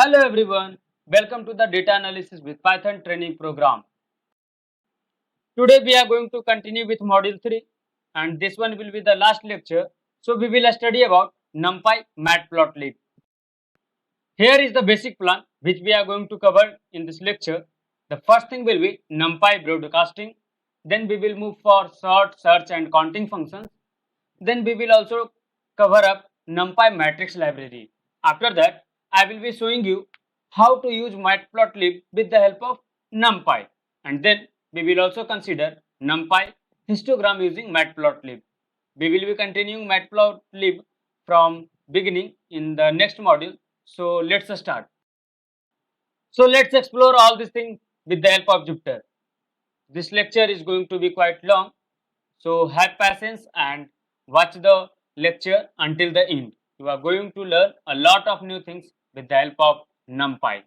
Hello everyone, welcome to the data analysis with Python training program. Today we are going to continue with module 3 and this one will be the last lecture. So we will study about NumPy Matplotlib. Here is the basic plan which we are going to cover in this lecture. The first thing will be NumPy broadcasting. Then we will move for sort, search and counting functions. Then we will also cover up NumPy matrix library. After that, I will be showing you how to use matplotlib with the help of NumPy. And then we will also consider NumPy histogram using matplotlib. We will be continuing matplotlib from beginning in the next module. So let's start. So let's explore all these things with the help of Jupyter. This lecture is going to be quite long. So have patience and watch the lecture until the end. You are going to learn a lot of new things with the help of NumPy.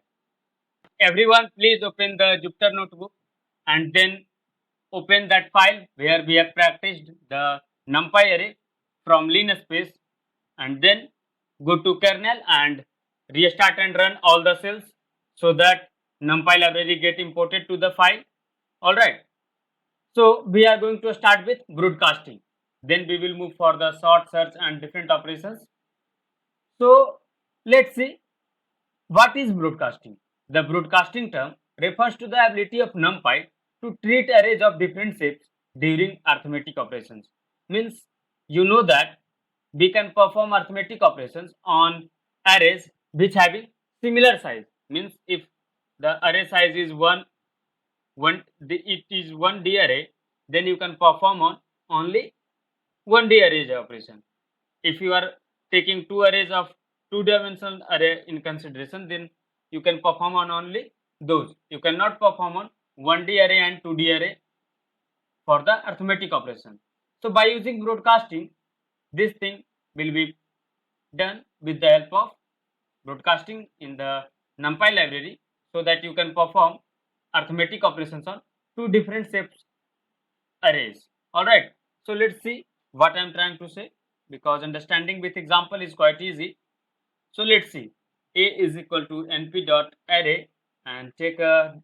Everyone please open the Jupyter notebook and then open that file where we have practiced the NumPy array from linspace and then go to kernel and restart and run all the cells so that NumPy library get imported to the file. Alright. So we are going to start with broadcasting. Then we will move for the sort, search and different operations. So let's see what is broadcasting. The broadcasting term refers to the ability of NumPy to treat arrays of different shapes during arithmetic operations. Means you know that we can perform arithmetic operations on arrays which having similar size. Means if the array size is it is 1D array, then you can perform on only 1D array operation. If you are taking two arrays of two-dimensional array in consideration, then you can perform on only those. You cannot perform on 1D array and 2D array for the arithmetic operation. So by using broadcasting, this thing will be done with the help of broadcasting in the NumPy library so that you can perform arithmetic operations on two different shapes arrays. Alright, so let's see what I am trying to say, because understanding with example is quite easy. So let's see, a is equal to np dot array and take a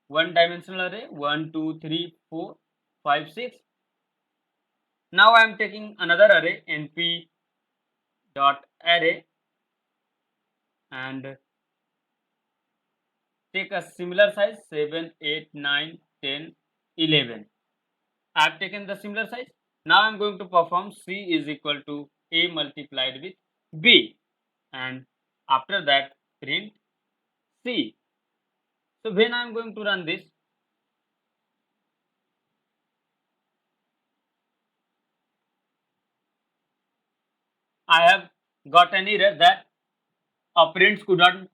one dimensional array 1 2 3 4 5 6. Now I am taking another array np dot array and take a similar size 7 8 9 10 11. I have taken the similar size. Now I am going to perform c is equal to a multiplied with b and after that print c. So when I am going to run this, I have got an error that operands could not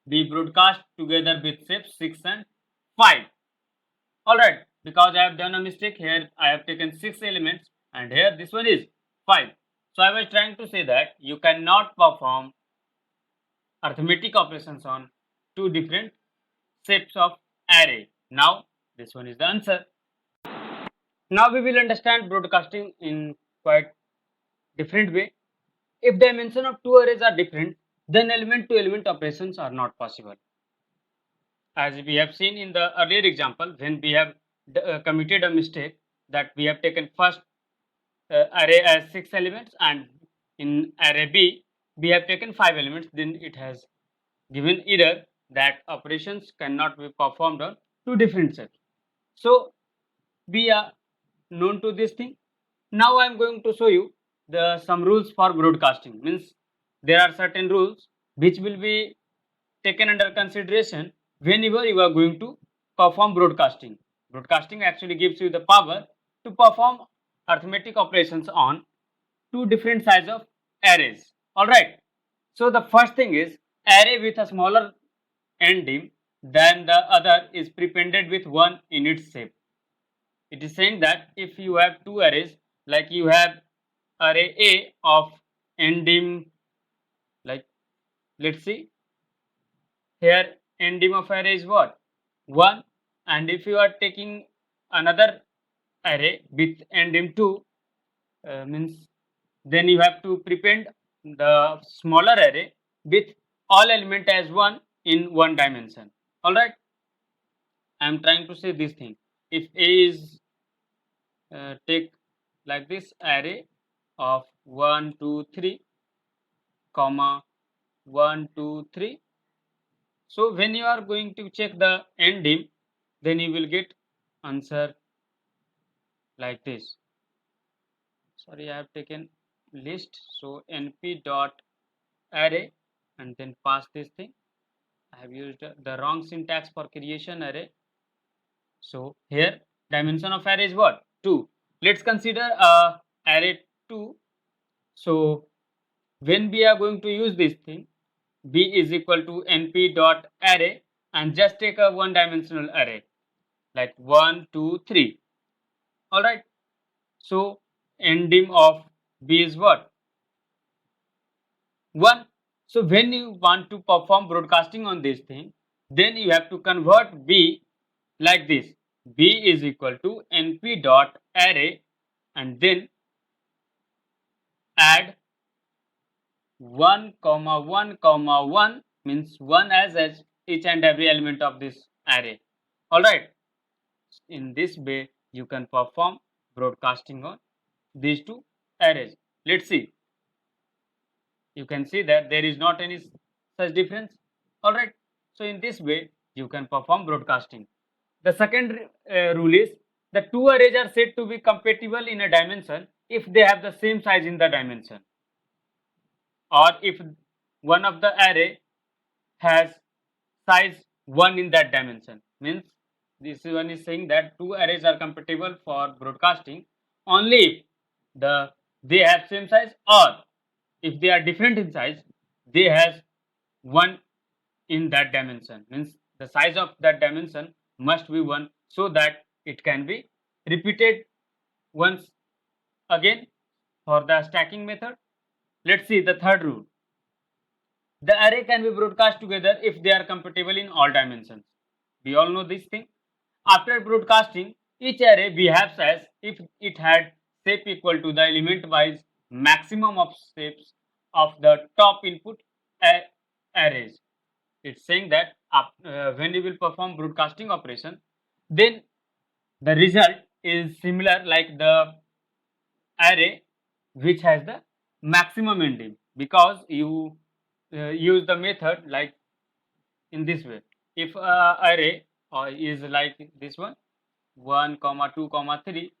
be broadcast together with shapes 6 and 5. Alright, because I have done a mistake here, I have taken 6 elements and here this one is 5. So I was trying to say that you cannot perform arithmetic operations on two different shapes of array. Now this one is the answer. Now we will understand broadcasting in quite different way. If dimension of two arrays are different, then element to element operations are not possible. As we have seen in the earlier example, when we have committed a mistake that we have taken first array as 6 elements and in array B we have taken 5 elements, then it has given error that operations cannot be performed on two different sets. So we are known to this thing. Now I am going to show you some rules for broadcasting. Means there are certain rules which will be taken under consideration whenever you are going to perform broadcasting. Broadcasting actually gives you the power to perform arithmetic operations on two different size of arrays. Alright. So the first thing is array with a smaller endim than the other is prepended with 1 in its shape. It is saying that if you have two arrays, like you have array A of endim, like let's see, here endim of array is what? 1, and if you are taking another array with endim 2, means then you have to prepend the smaller array with all element as 1 in one dimension. All right, I am trying to say this thing. If A is take like this array of 1 2 3 comma 1 2 3. So when you are going to check the ending, then you will get answer like this. Sorry, I have taken list. So np dot array and then pass this thing. I have used the wrong syntax for creation array. So here dimension of array is what? 2. Let's consider array 2. So when we are going to use this thing, b is equal to np dot array and just take a one dimensional array like 1 2 3. All right, so endim of b is what? 1. So when you want to perform broadcasting on this thing, then you have to convert b like this. B is equal to np dot array and then add 1 comma 1 comma 1 means 1 as each and every element of this array. All right, in this way you can perform broadcasting on these two arrays. Let's see. You can see that there is not any such difference. All right, so in this way you can perform broadcasting. The second rule is the two arrays are said to be compatible in a dimension if they have the same size in the dimension, or if one of the array has size 1 in that dimension. Means this one is saying that two arrays are compatible for broadcasting only if they have same size, or if they are different in size, they has 1 in that dimension. Means the size of that dimension must be 1 so that it can be repeated once again for the stacking method. Let's see the third rule. The array can be broadcast together if they are compatible in all dimensions. We all know this thing. After broadcasting, each array behaves as if it had shape equal to the element wise maximum of shapes of the top input arrays. It's saying that when you will perform broadcasting operation, then the result is similar like the array which has the maximum ending, because you use the method like in this way. If array is like this one, 1 comma 2 comma 3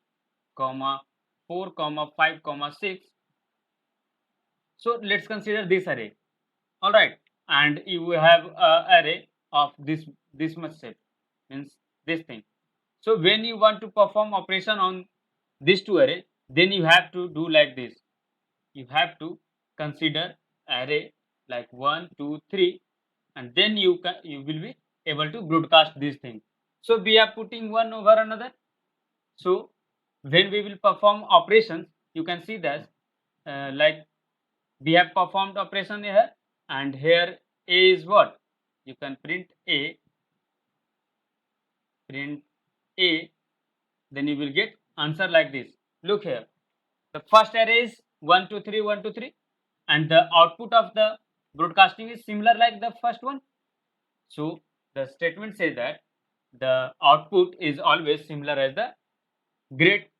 comma 4 comma 5 comma 6. So let's consider this array. All right, and you have array of this much shape, means this thing. So when you want to perform operation on these two array, then you have to do like this. You have to consider array like 1 2 3 and then you will be able to broadcast this thing. So we are putting one over another. So when we will perform operations, you can see that like we have performed operation here, and here a is what? You can print a, then you will get answer like this. Look here, the first array is 1 2 3 1 2 3 and the output of the broadcasting is similar like the first one. So the statement says that the output is always similar as the great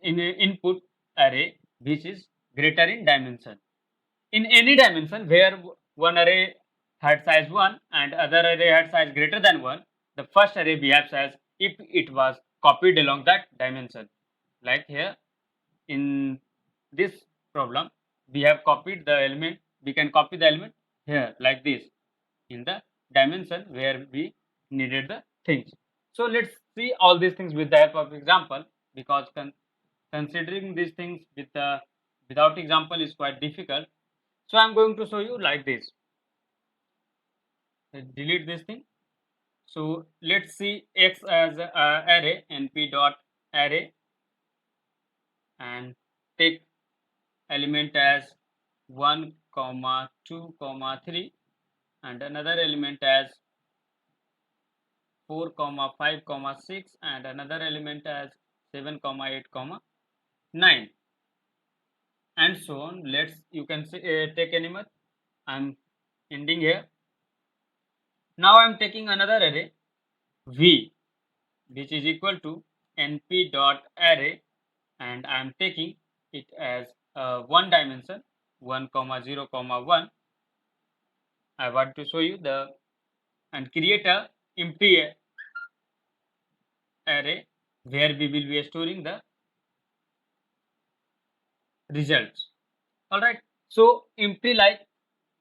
in input array which is greater in dimension. In any dimension where one array had size 1 and other array had size greater than 1, the first array behaves as if it was copied along that dimension. Like here in this problem, we have copied the element, we can copy the element here like this in the dimension where we needed the things. So let's see all these things with the help of example, because considering these things without example is quite difficult. So I'm going to show you like this. Delete this thing. So let's see x as array np dot array and take element as 1 comma 2 comma 3 and another element as 4 comma 5 comma 6 and another element as 7 comma 8 comma 9 and so on. Let's, you can say, take any much. I'm ending here. Now I am taking another array V, which is equal to np dot array, and I am taking it as one dimension 1 comma 0 comma 1. I want to show you the and create a empty array where we will be storing the results. All right. So empty like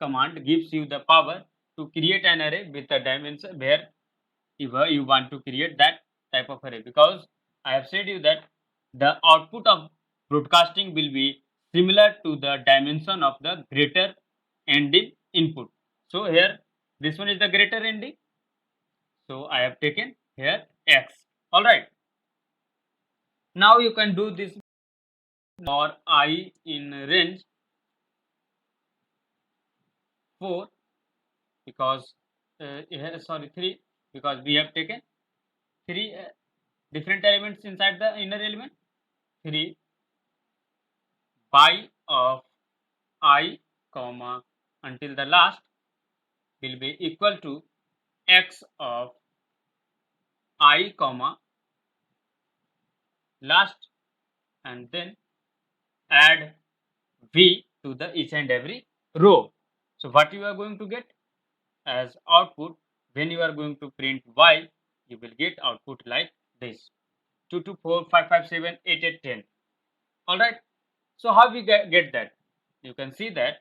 command gives you the power to create an array with a dimension where you want to create that type of array, because I have said you that the output of broadcasting will be similar to the dimension of the greater ending input. So here this one is the greater ending. So I have taken here x. All right. Now you can do this for I in range 4, because sorry 3, because we have taken 3 different elements inside the inner element. 3 pi of I comma until the last will be equal to x of I comma last, and then add v to the each and every row. So what you are going to get as output when you are going to print y, you will get output like this: 2 2 4 5 5 7 8 8 10. All right. So how we get that? You can see that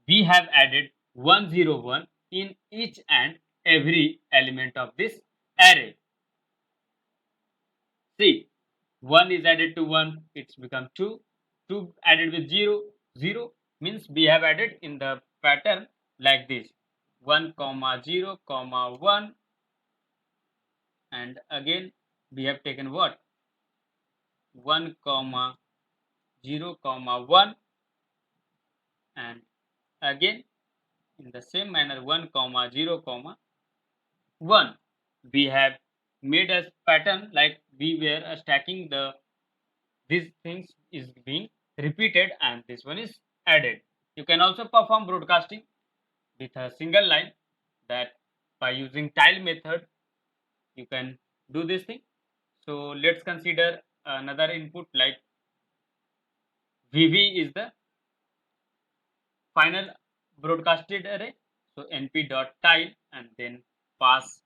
we have added 101 in each and every element of this array. See, 1 is added to 1, it's become 2. 2 added with 0, 0 means we have added in the pattern like this: 1 comma 0 comma 1, and again we have taken what? 1 comma 0 comma 1, and again in the same manner 1 comma 0 comma 1. We have made a pattern like we were stacking the these things is being repeated, and this one is added. You can also perform broadcasting with a single line, that by using tile method you can do this thing. So let's consider another input like VV is the final broadcasted array. So np dot tile and then pass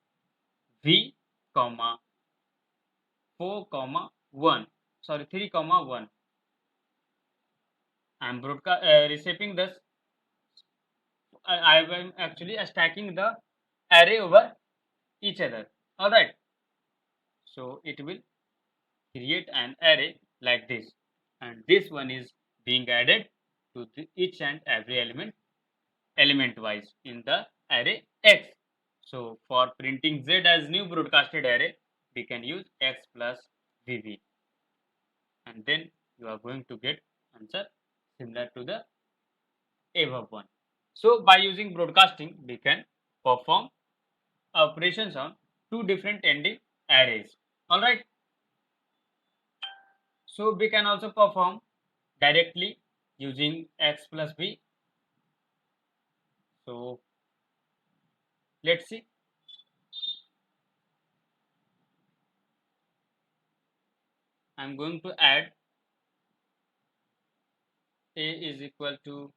v comma 4 comma 1, sorry 3 comma 1. I am reshaping this. I am actually stacking the array over each other. All right. So it will create an array like this, and this one is being added to each and every element wise in the array x. So for printing z as new broadcasted array, we can use x plus vv, and then you are going to get answer similar to the above one. So by using broadcasting, we can perform operations on two different ending arrays. All right. So we can also perform directly using x plus b. So let's see. I'm going to add a is equal to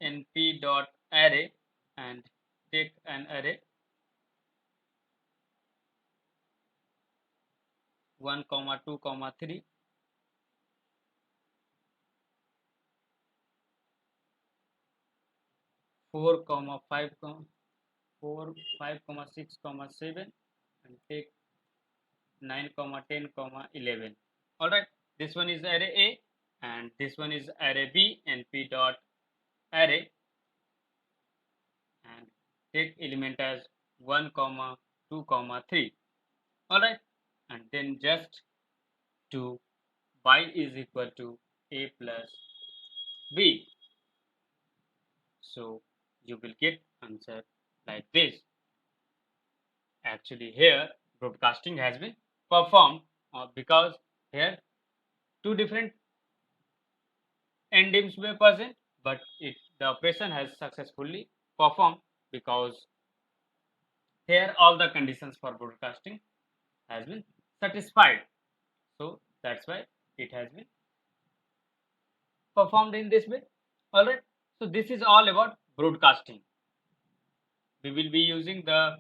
np dot array and take an array 1 comma 2 comma 3, 4 comma 5 comma 4 5 comma 6 comma 7, and take 9 comma 10 comma 11. All right, this one is array a and this one is array b. np dot array and take element as 1 comma 2 comma 3. All right, and then just to y is equal to a plus b. So you will get answer like this. Actually here broadcasting has been performed because here two different endims were present, but the operation has successfully perform because here all the conditions for broadcasting has been satisfied. So that's why it has been performed in this way. Alright. So this is all about broadcasting. We will be using the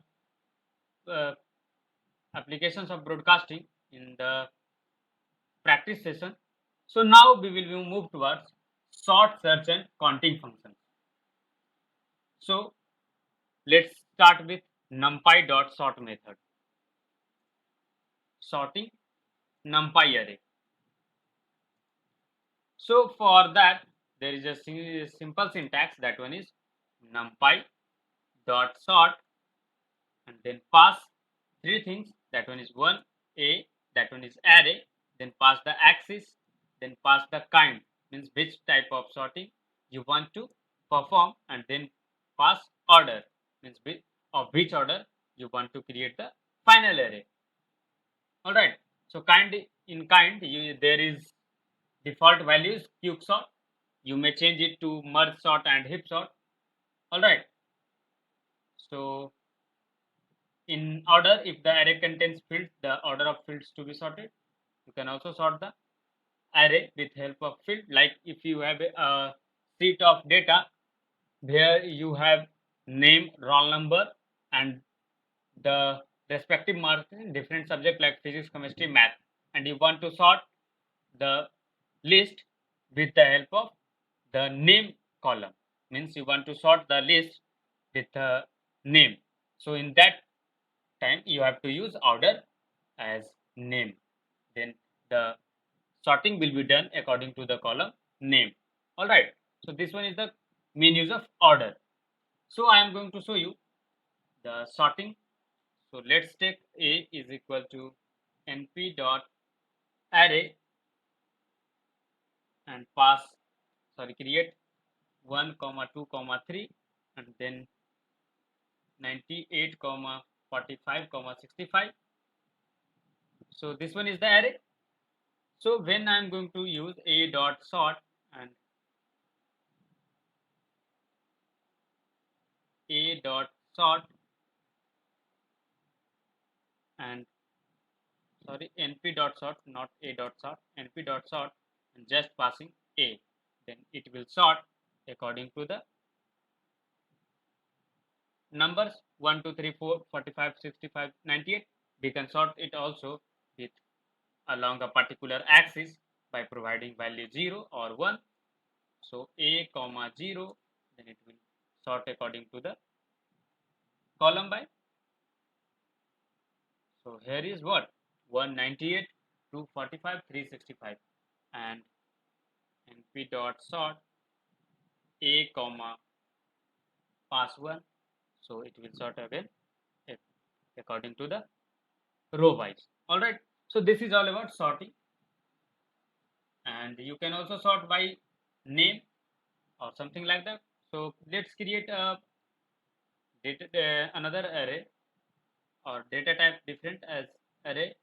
uh, applications of broadcasting in the practice session. So now we will move towards sort, search and counting functions. So let's start with numpy.sort method. Sorting numpy array. So for that there is a simple syntax. That one is numpy dot sort and then pass three things. That one is one a, that one is array, then pass the axis, then pass the kind, means which type of sorting you want to perform, and then pass order, means of which order you want to create the final array. All right. So kind, in kind there is default values quick sort. You may change it to merge sort and heap sort. All right. So in order, if the array contains fields, the order of fields to be sorted. You can also sort the array with help of field. Like if you have a sheet of data where you have name, roll number, and the respective marks in different subject like physics, chemistry, math, and you want to sort the list with the help of the name column, means you want to sort the list with the name. So in that time you have to use order as name, then the sorting will be done according to the column name. All right. So this one is the main use of order. So I am going to show you the sorting. So let's take a is equal to np dot array and pass, create 1 comma 2 comma 3 and then 98 comma 45 comma 65. So this one is the array. So when I am going to use a dot sort and a dot sort and np dot sort, not a dot sort, np dot sort, and just passing a, then it will sort according to the numbers 1 2 3 4 45 65 98. We can sort it also with along a particular axis by providing value 0 or 1. So a comma 0, then it will sort according to the column by. So here is what 198 245 365 and np dot sort a comma pass 1. So it will sort again according to the row wise. All right. So this is all about sorting, and you can also sort by name or something like that. So let's create a another array or data type different as array.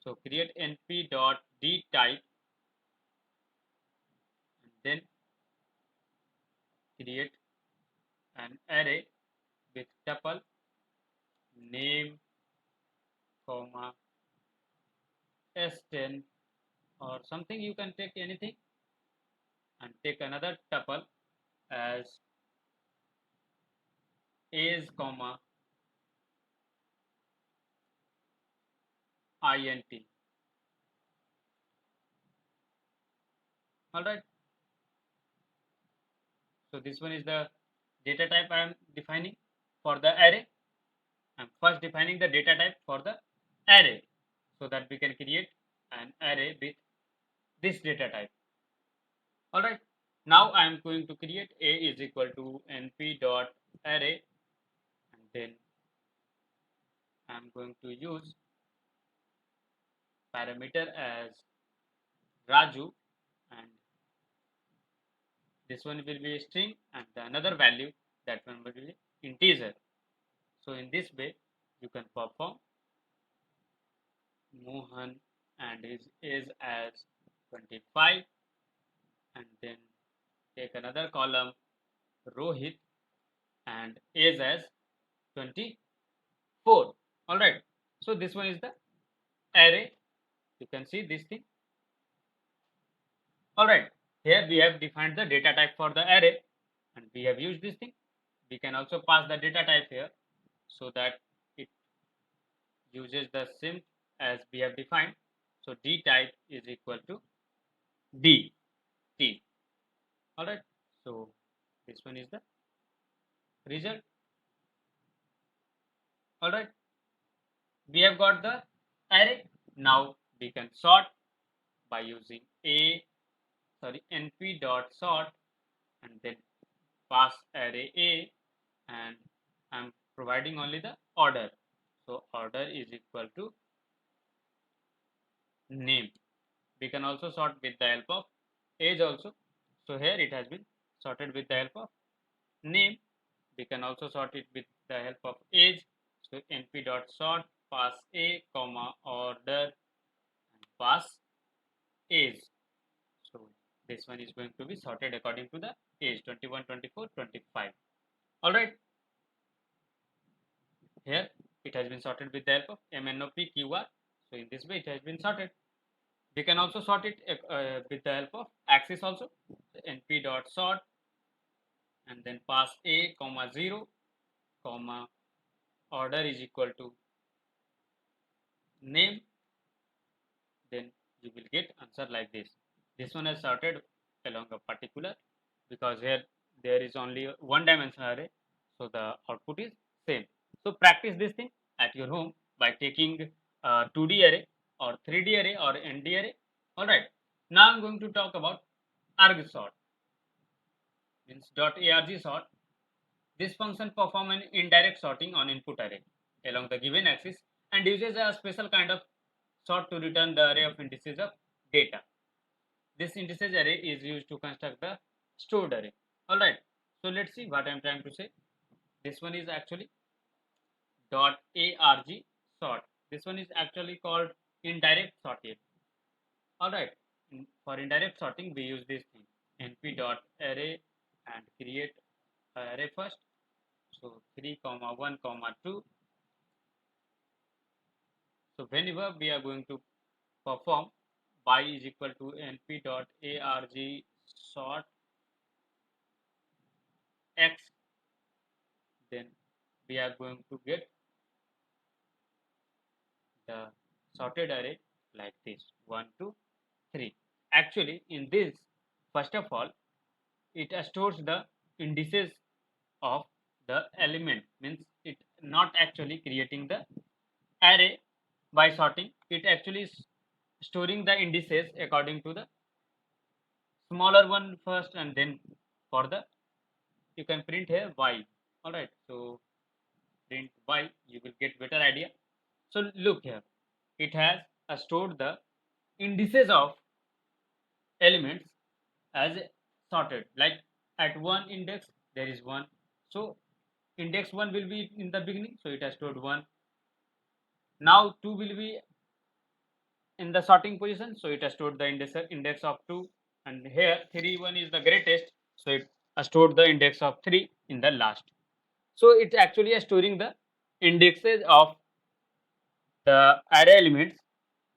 So create np dot d type and then create an array with tuple name comma s10 or something. You can take anything and take another tuple as age comma int. All right. So this one is the data type I am defining for the array. I'm first defining the data type for the array so that we can create an array with this data type. All right. Now I am going to create a is equal to np dot array and then I am going to use parameter as Raju, and this one will be a string and the another value, that one will be integer. So in this way you can perform Mohan and his age as 25 and then take another column Rohit and age as 24. All right. So this one is the array. You can see this thing. All right. Here we have defined the data type for the array, and we have used this thing. We can also pass the data type here so that it uses the same as we have defined. So d type is equal to d t. All right. So this one is the result. All right. We have got the array. Now we can sort by using np dot sort and then pass array a, and I'm providing only the order. So order is equal to name. We can also sort with the help of age also. So here it has been sorted with the help of name. We can also sort it with the help of age. So np dot sort pass a comma order and pass age. So this one is going to be sorted according to the age 21, 24, 25. All right. Here it has been sorted with the help of MNOP QR. So in this way it has been sorted. We can also sort it with the help of axis also. So np dot sort and then pass a comma 0 comma order is equal to name. Then you will get answer like this. This one is sorted along a particular, because here there is only one dimensional array, so the output is same. So practice this thing at your home by taking 2D array or 3D array or ND array. All right. Now I'm going to talk about arg sort, means .arg sort. This function performs an indirect sorting on input array along the given axis and uses a special kind of sort to return the array of indices of data. This indices array is used to construct the stored array. All right. So let's see what I'm trying to say. This one is actually .arg sort. This one is actually called indirect sorting. All right. For indirect sorting, we use this thing np.array and create array first. So 3, 1, 2. So whenever we are going to perform y is equal to np.arg sort x, then we are going to get the sorted array like this 1, 2, 3. Actually, in this, first of all, it stores the indices of the element, means it not actually creating the array by sorting. It actually is storing the indices according to the smaller one first, and then for the you can print here y. All right. So print y, you will get better idea. So look here, it has stored the indices of elements as sorted. Like at one index there is 1, so index 1 will be in the beginning, so it has stored 1. Now 2 will be in the sorting position, so it has stored the index of 2, and here 3 1 is the greatest, so it has stored the index of 3 in the last. So it actually is storing the indexes of the array elements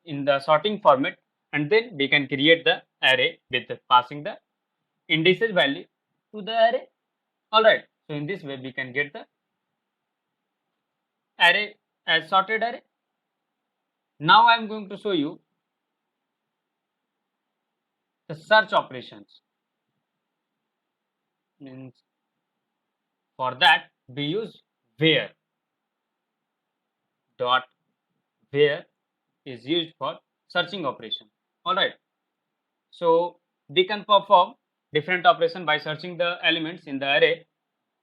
in the sorting format, and then we can create the array with passing the indices value to the array. All right. So in this way we can get the array as sorted array. Now I am going to show you the search operations. Means for that we use where. Dot where is used for searching operation. All right. So we can perform different operation by searching the elements in the array.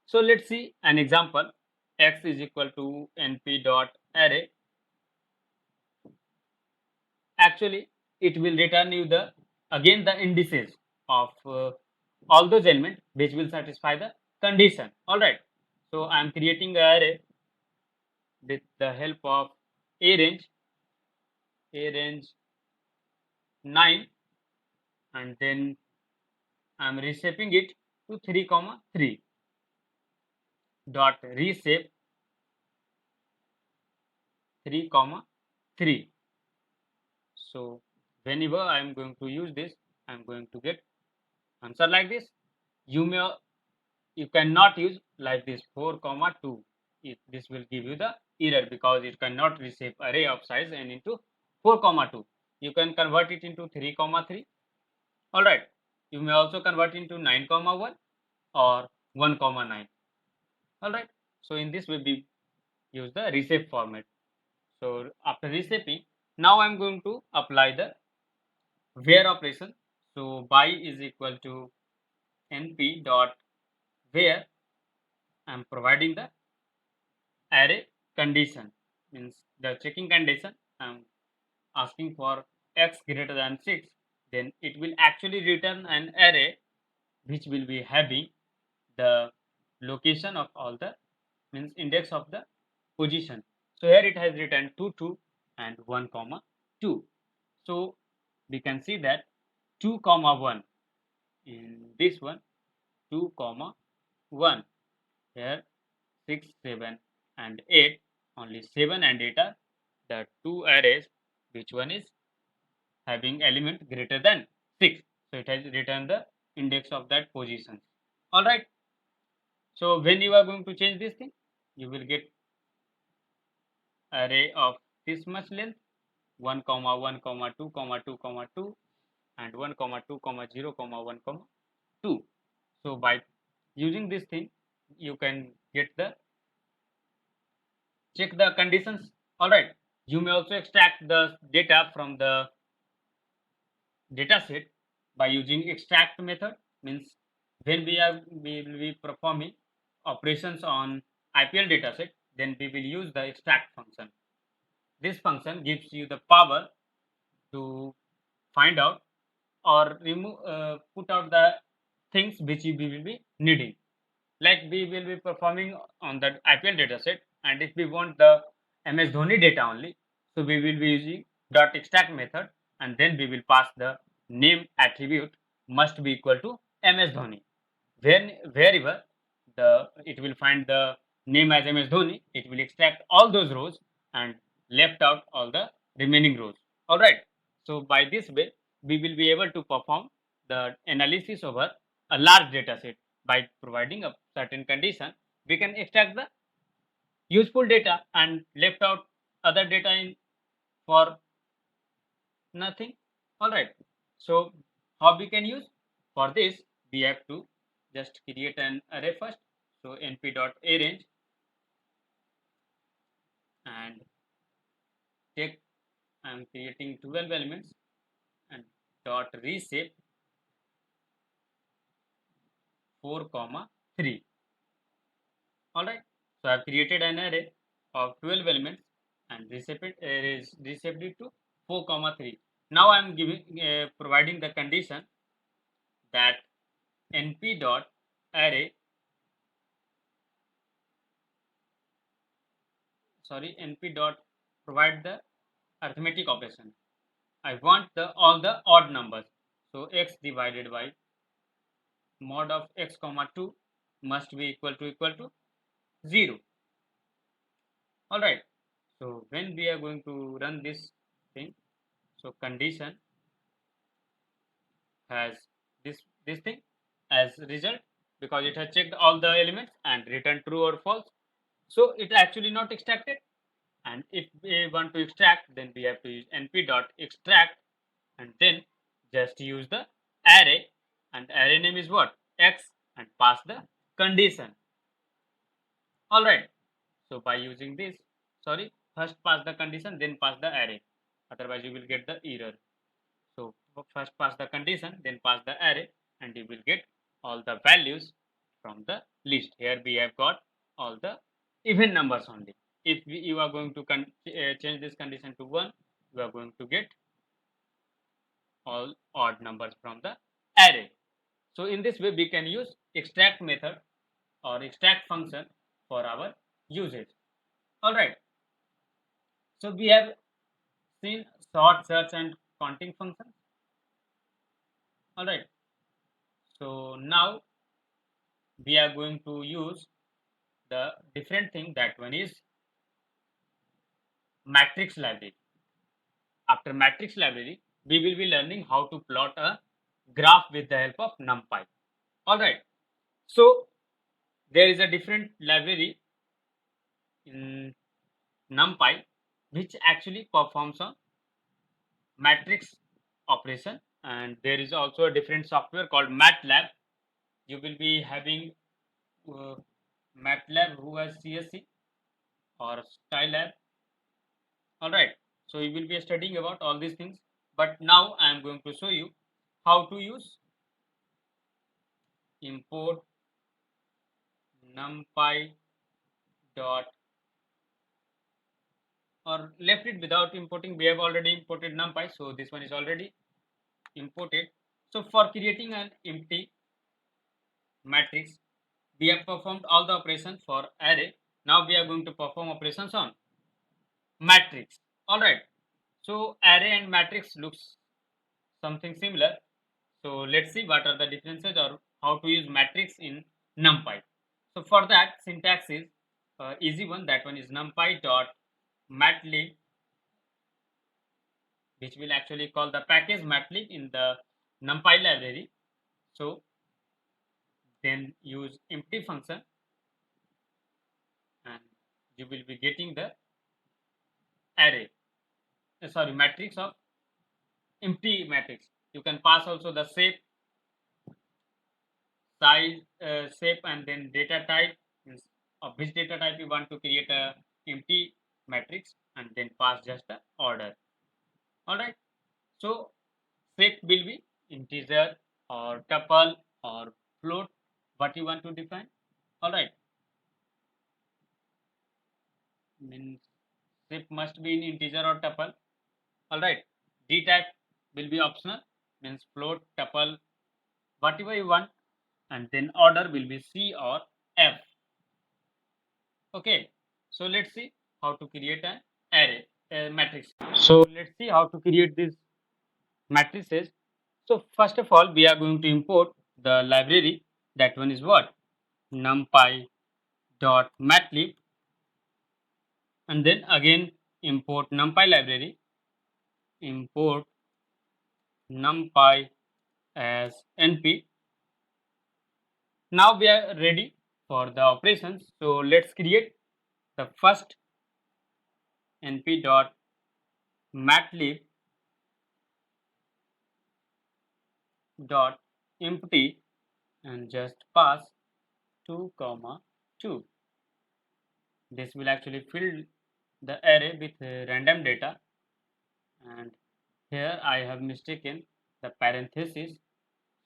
So let's see an example. X is equal to np dot array. Actually, it will return you the again the indices of all those elements which will satisfy the condition. All right. So I am creating an array with the help of a range 9, and then I am reshaping it to 3, 3. dot reshape 3 comma 3. So whenever I am going to use this, I am going to get answer like this. You cannot use like this 4 comma 2. This will give you the error because it cannot reshape array of size n into 4 comma 2. You can convert it into 3 comma 3. All right. You may also convert into 9 comma 1 or 1 comma 9. All right. So in this way we use the reshape format. So after reshaping, now I'm going to apply the where operation. So by is equal to np dot where I'm providing the array condition, means the checking condition. I'm asking for x greater than 6, then it will actually return an array which will be having the location of all the, means index of the position. So here it has written 2 2 and 1 comma 2. So we can see that 2 comma 1 in this one, 2 comma 1 here, 6 7 and 8, only 7 and 8 are the two arrays which one is having element greater than 6. So it has written the index of that position. All right. So when you are going to change this thing, you will get array of this much length, 1 comma 1 comma 2 comma 2 comma 2 and 1 comma 2 comma 0 comma 1 comma 2. So by using this thing, you can get the check the conditions. All right. You may also extract the data from the data set by using extract method. Means when we will be performing operations on IPL dataset, then we will use the extract function. This function gives you the power to find out or remove put out the things which we will be needing. Like we will be performing on the IPL dataset, and if we want the MS Dhoni data only, so we will be using dot extract method, and then we will pass the name attribute must be equal to MS Dhoni. When wherever the it will find the name as MS Dhoni, it will extract all those rows and left out all the remaining rows. All right. So by this way, we will be able to perform the analysis over a large data set. By providing a certain condition, we can extract the useful data and left out other data in for nothing. All right. So how we can use? For this, we have to just create an array first. So np dot arrange and take, I'm creating 12 elements and dot reshape 4 comma 3. All right. So I've created an array of 12 elements and reshaped it to 4 comma 3. Now I'm giving providing the condition that np dot array, np dot provide the arithmetic operation. I want the all the odd numbers. So x divided by mod of x comma 2 must be equal to 0. All right. So when we are going to run this thing, so condition has this thing as result because it has checked all the elements and returned true or false. So it actually not extracted. And if we want to extract, then we have to use np dot extract and then just use the array, and array name is what, x, and pass the condition. All right. So by using this, first pass the condition, then pass the array. Otherwise, you will get the error. So first pass the condition, then pass the array, and you will get all the values from the list. Here we have got all the even numbers only. If you are going to change this condition to 1, you are going to get all odd numbers from the array. So in this way, we can use extract method or extract function for our usage. All right. So we have seen sort, search, and counting functions. All right. So now we are going to use the different thing, that one is matrix library. After matrix library, we will be learning how to plot a graph with the help of NumPy. Alright, so there is a different library in NumPy which actually performs a matrix operation, and there is also a different software called MATLAB. You will be having uh, MATLAB who has CSC or Skylab. Alright, so you will be studying about all these things, but now I am going to show you how to use import numpy dot, or left it without importing. We have already imported numpy, so this one is already imported. So for creating an empty matrix, we have performed all the operations for array. Now we are going to perform operations on matrix. Alright, so array and matrix looks something similar. So let's see what are the differences or how to use matrix in NumPy. So for that, syntax is easy one. That one is numpy dot matlib, which will actually call the package matlib in the NumPy library. So then use empty function, and you will be getting the array, sorry, matrix of empty matrix. You can pass also the shape, size, shape, and then data type, means of which data type you want to create a empty matrix, and then pass just the order. Alright, so shape will be integer or tuple or float, what you want to define. Alright, means shape must be in integer or tuple. Alright, d type will be optional, means float, tuple, whatever you want, and then order will be C or F. Okay, so let's see how to create an array, a matrix. So let's see how to create these matrices. So first of all, we are going to import the library. That one is what? NumPy dot matlib, and then again import NumPy library, import NumPy as np. Now we are ready for the operations. So let's create the first np dot matlib dot empty, and just pass 2 comma 2. This will actually fill the array with random data, and here I have mistaken the parenthesis,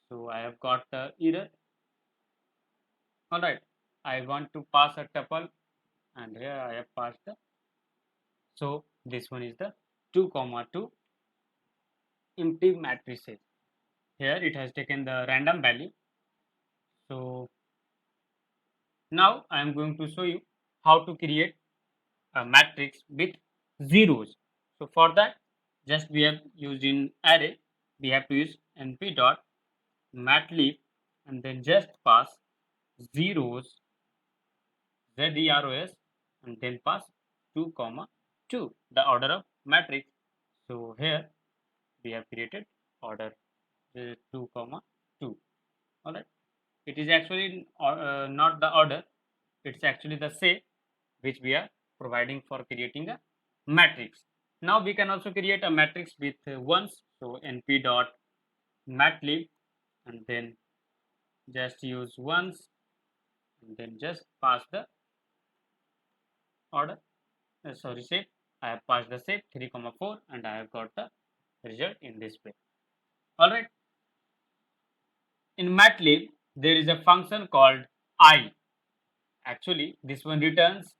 so I have got the error. Alright, I want to pass a tuple, and here I have passed the, so this one is the 2 comma 2 empty matrices. Here it has taken the random value. So now I am going to show you how to create a matrix with zeros. So for that, just we have used in array, we have to use np dot matlib, and then just pass zeros, zeros, and then pass 2 comma 2, the order of matrix. So here we have created order 2 comma 2. All right, it is actually not the order, it's actually the shape which we are providing for creating a matrix. Now we can also create a matrix with ones. So np dot matlib, and then just use ones, and then just pass the order, sorry, shape. I have passed the shape 3 comma 4, and I have got the result in this way. All right, in matlib there is a function called I. Actually this one returns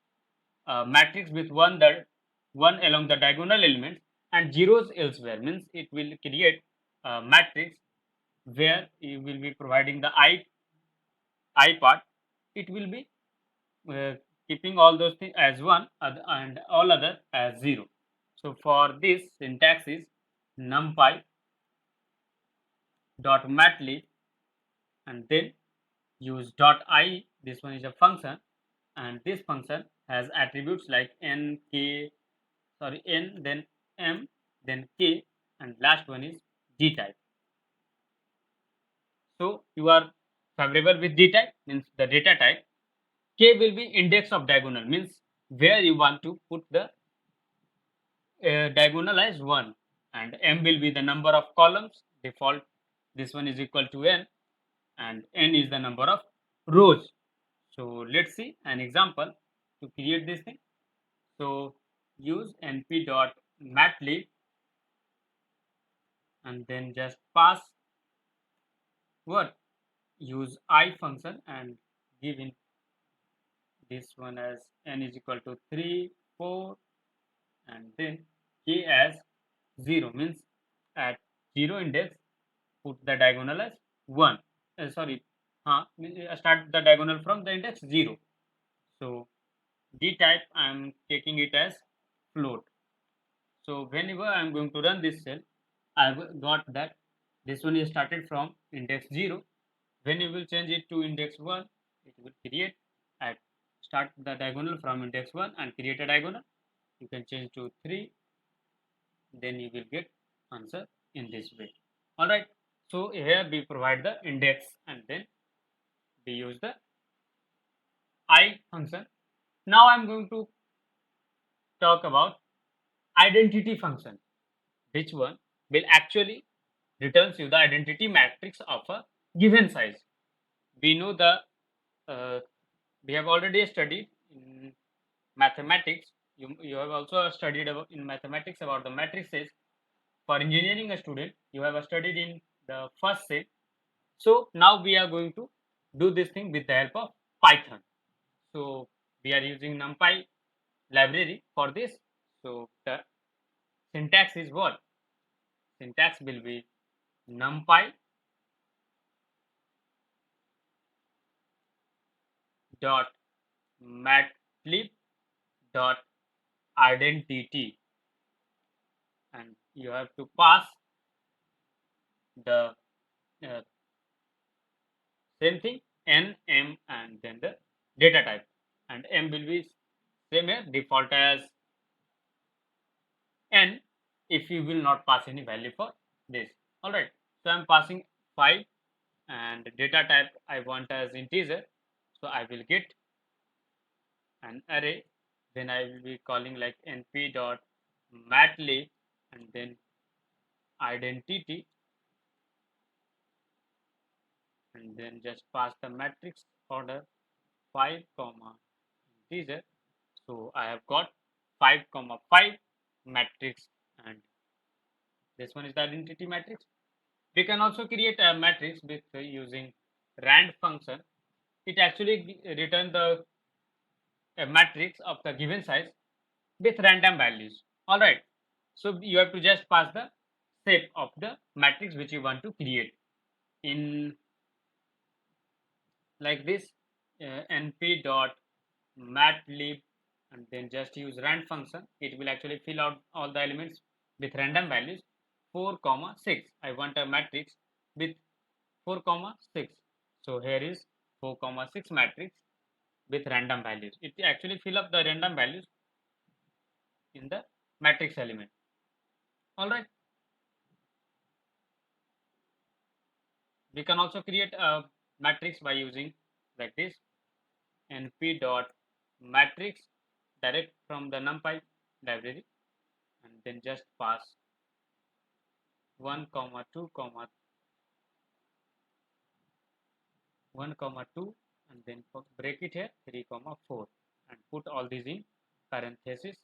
a matrix with one along the diagonal elements and zeros elsewhere, means it will create a matrix where you will be providing the I part. It will be uh, keeping all those things as 1 and all other as 0. So for this, syntax is numpy dot matlib, and then use dot I. This one is a function, and this function has attributes like n, k, sorry, n, then m, then k, and last one is d type. So you are favorable with d type, means the data type. K will be index of diagonal, means where you want to put the diagonal as 1, and m will be the number of columns default. This one is equal to n, and n is the number of rows. So let's see an example to create this thing. So use np.matlib and then just pass what, use I function and give in this one as n is equal to 3, 4, and then k as 0, means at 0 index put the diagonal as 1. Sorry, start the diagonal from the index 0. So d type I am taking it as float. So whenever I am going to run this cell, I have got that this one is started from index 0. When you will change it to index 1, it will create at start the diagonal from index 1 and create a diagonal. You can change to 3, then you will get answer in this way. All right. So here we provide the index and then we use the I function. Now I'm going to talk about identity function, which one will actually returns you the identity matrix of a given size. We know the we have already studied in mathematics. You have also studied about in mathematics about the matrices. For engineering a student, you have studied in the first set. So now we are going to do this thing with the help of Python. So we are using NumPy library for this. So the syntax is what? Syntax will be NumPy dot matlib dot identity, and you have to pass the uh, same thing n, m, and then the data type, and m will be same here default as n if you will not pass any value for this. All right, so I'm passing 5 and data type I want as integer, so I will get an array. Then I will be calling like np dot matlib and then identity, and then just pass the matrix order 5 comma integer. So I have got 5 comma 5 matrix, and this one is the identity matrix. We can also create a matrix with using rand function. It actually return the a matrix of the given size with random values. All right. So you have to just pass the shape of the matrix which you want to create in like this np dot matlib and then just use rand function. It will actually fill out all the elements with random values 4 comma 6. I want a matrix with 4 comma 6. So here is 4 comma 6 matrix with random values. It actually fill up the random values in the matrix element. All right. We can also create a matrix by using like this np dot matrix direct from the numpy library, and then just pass 1 comma 2 comma 1 comma 2 and then break it here 3 comma 4 and put all these in parenthesis.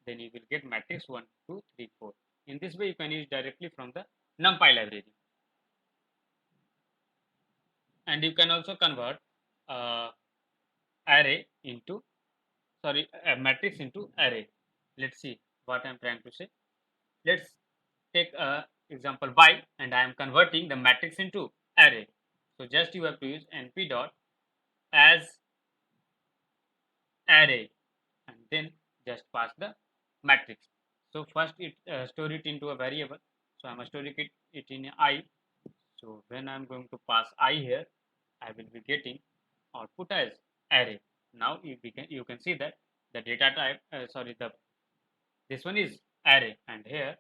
Then you will get matrix 1 2 3 4. In this way you can use directly from the numpy library, and you can also convert array into a matrix into array. Let's see what I'm trying to say. Let's take a example y, and I am converting the matrix into array. So just you have to use np dot as array and then just pass the matrix. So first it store it into a variable. So I'm storing it in I. So when I'm going to pass I here, I will be getting output as array. Now you can see that the data type, this one is array, and here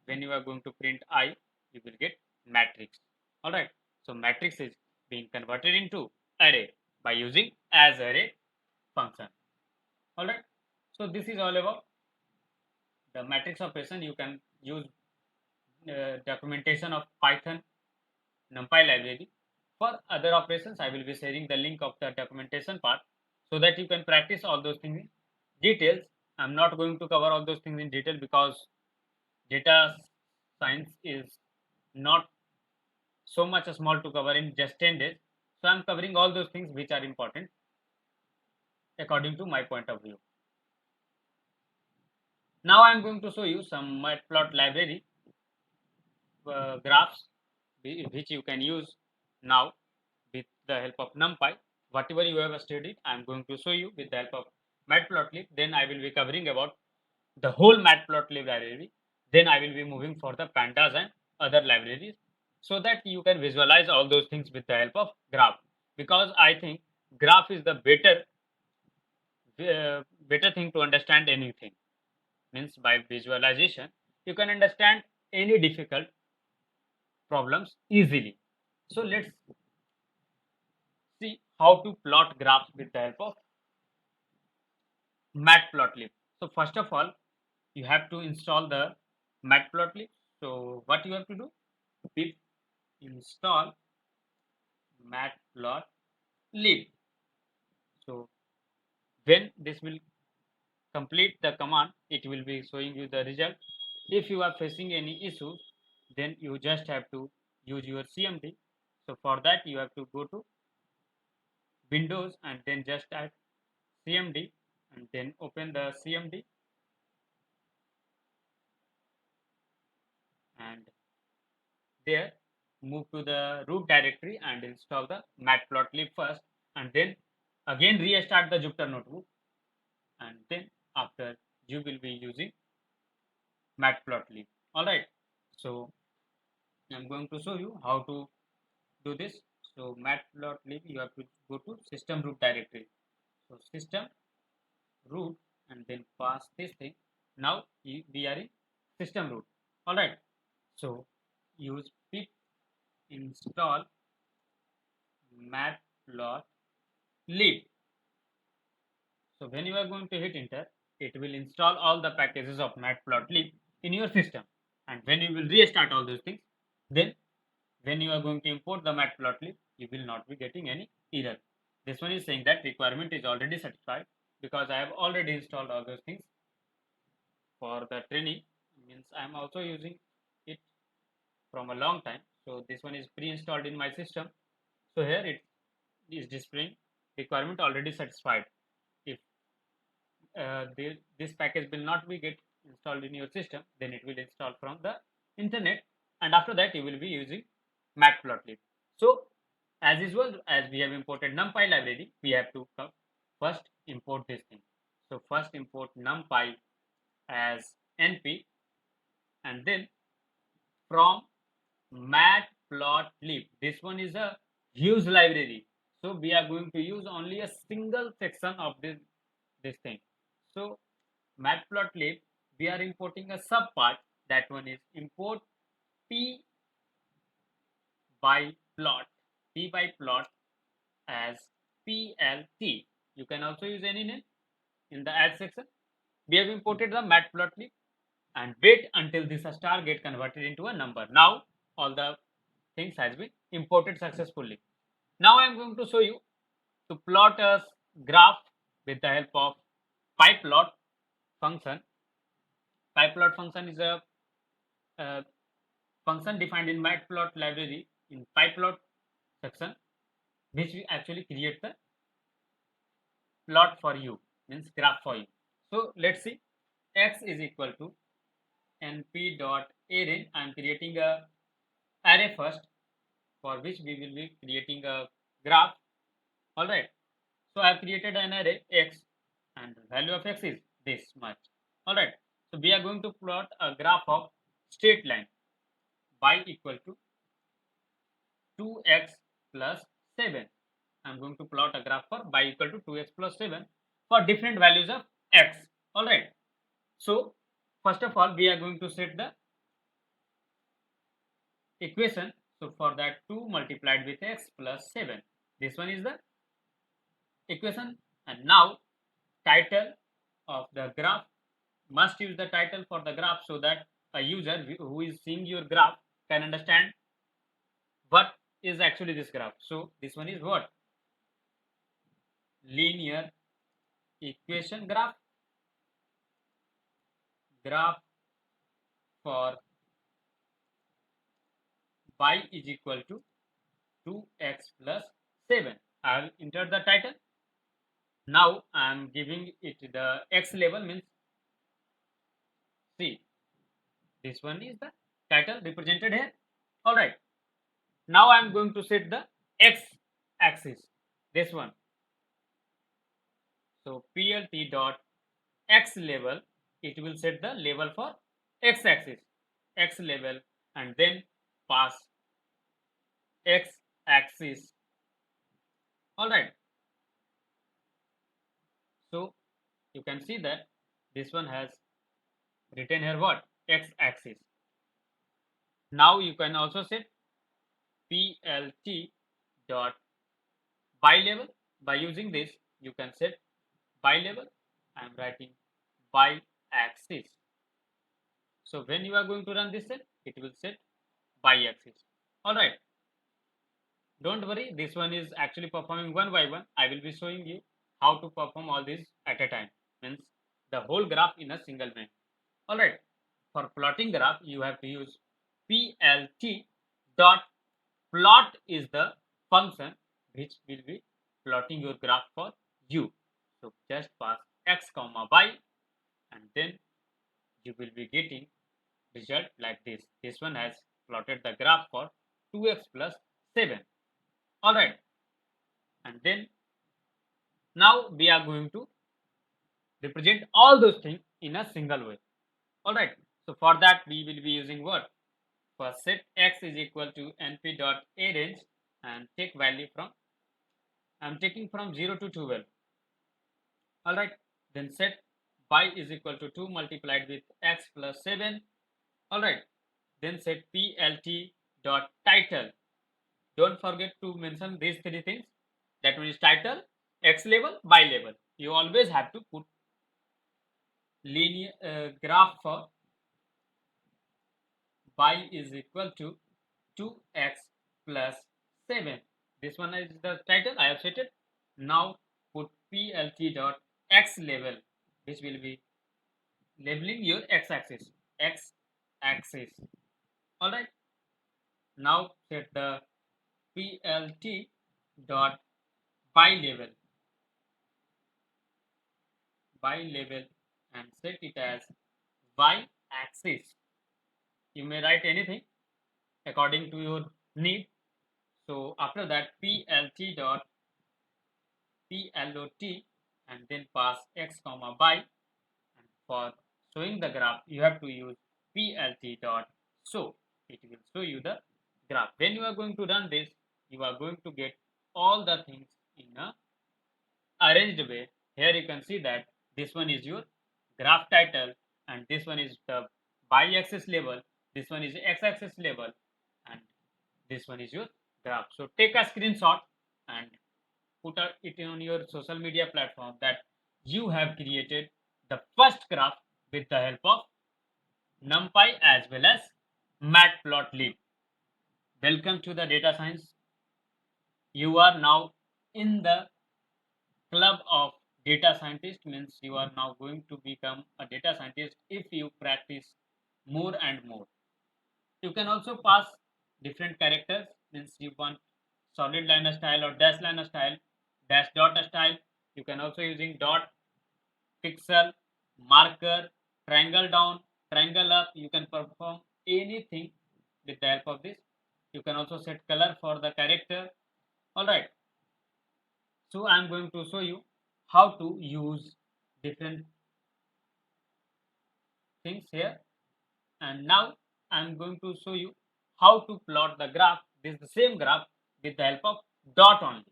when you are going to print I, you will get matrix. All right. So matrix is being converted into array by using as array function. All right. So this is all about the matrix operation. You can use documentation of Python NumPy library. For other operations, I will be sharing the link of the documentation part so that you can practice all those things in details. I'm not going to cover all those things in detail because data science is not so much small to cover in just 10 days. So I'm covering all those things which are important according to my point of view. Now I'm going to show you some matplot library graphs which you can use now with the help of NumPy. Whatever you have studied, I'm going to show you with the help of matplotlib. Then I will be covering about the whole matplotlib library. Then I will be moving for the pandas and other libraries so that you can visualize all those things with the help of graph. Because I think graph is the better thing to understand anything. Means by visualization, you can understand any difficult problems easily. So let's see how to plot graphs with the help of matplotlib. So first of all, you have to install the matplotlib. So what you have to do? Pip install matplotlib. So when this will complete the command, it will be showing you the result. If you are facing any issues, then you just have to use your CMD. So for that, you have to go to Windows and then just type CMD and then open the CMD and there move to the root directory and install the matplotlib first, and then again restart the Jupyter notebook, and then after you will be using matplotlib. All right. So I'm going to show you how to do this. So matplotlib, you have to go to system root directory. So system root and then pass this thing. Now we are in system root. All right. So use pip install matplotlib. So when you are going to hit enter, it will install all the packages of matplotlib in your system. And when you will restart all those things, then when you are going to import the matplotlib, you will not be getting any error. This one is saying that requirement is already satisfied because I have already installed all those things for the training. Means I am also using it from a long time. So this one is pre-installed in my system. So here it is displaying requirement already satisfied. If this package will not be get installed in your system, then it will install from the internet, and after that you will be using matplotlib. So as usual, as we have imported NumPy library, we have to first import this thing. So first import NumPy as np, and then from matplotlib, this one is a huge library, so we are going to use only a single section of this thing. So matplotlib, we are importing a sub part. That one is import p by plot, p by plot as plt. You can also use any name in the add section. We have imported the matplotlib and wait until this star get converted into a number. Now all the things has been imported successfully. Now I am going to show you to plot a graph with the help of pyplot function. Pyplot function is a function defined in matplot library in pyplot section, which we actually create the plot for you, means graph for you. So let's see, x is equal to np dot array. I am creating a array first, for which we will be creating a graph. All right. So I have created an array x, and the value of x is this much. All right. So we are going to plot a graph of straight line y equal to 2x plus 7, I'm going to plot a graph for y equal to 2x plus 7 for different values of x. Alright. So first of all, we are going to set the equation. So for that, 2 multiplied with x plus 7. This one is the equation. And now title of the graph, must use the title for the graph so that a user who is seeing your graph can understand what is actually this graph. So this one is what? Linear equation graph. Graph for y is equal to 2x plus 7. I will enter the title. Now I am giving it the x label, means see, this one is the title represented here. Alright. Now I am going to set the x axis, this one. So plt dot x label, it will set the label for x axis, x label, and then pass x axis. Alright. So you can see that this one has written here what? X axis. Now you can also set plt dot by label. By using this, you can set by label. I am writing by axis. So when you are going to run this cell, it will set by axis. Alright. Don't worry, this one is actually performing one by one. I will be showing you how to perform all these at a time, means the whole graph in a single line. Alright. For plotting graph, you have to use plt dot plot is the function which will be plotting your graph for you. So just pass x comma y, and then you will be getting result like this. This one has plotted the graph for 2x plus 7. Alright. And then now we are going to represent all those things in a single way. Alright. So for that, we will be using what? First, set x is equal to np dot arrange and take value from, I am taking from 0 to 12. Alright. Then set y is equal to 2 multiplied with x plus 7. Alright. Then set plt dot title. Don't forget to mention these three things. That means title, x label, y label. You always have to put linear graph for y is equal to 2x plus 7. This one is the title. I have set it. Now put plt dot x label, which will be labeling your x axis. X axis. Alright. Now set the plt dot by label and set it as y axis. You may write anything according to your need. So after that, plt dot plot and then pass x comma y, and for showing the graph you have to use plt dot show. It will show you the graph. When you are going to run this, you are going to get all the things in a arranged way. Here you can see that this one is your graph title, and this one is the y-axis label, this one is x-axis label, and this one is your graph. So take a screenshot and put it on your social media platform that you have created the first graph with the help of NumPy as well as Matplotlib. Welcome to the data science. You are now in the club of data scientist, means you are now going to become a data scientist if you practice more and more. You can also pass different characters, means you want solid line style or dash line style, dash dot style. You can also using dot, pixel, marker, triangle down, triangle up. You can perform anything with the help of this. You can also set color for the character. Alright. So I am going to show you how to use different things here. And now I am going to show you how to plot the graph. This is the same graph with the help of dot only.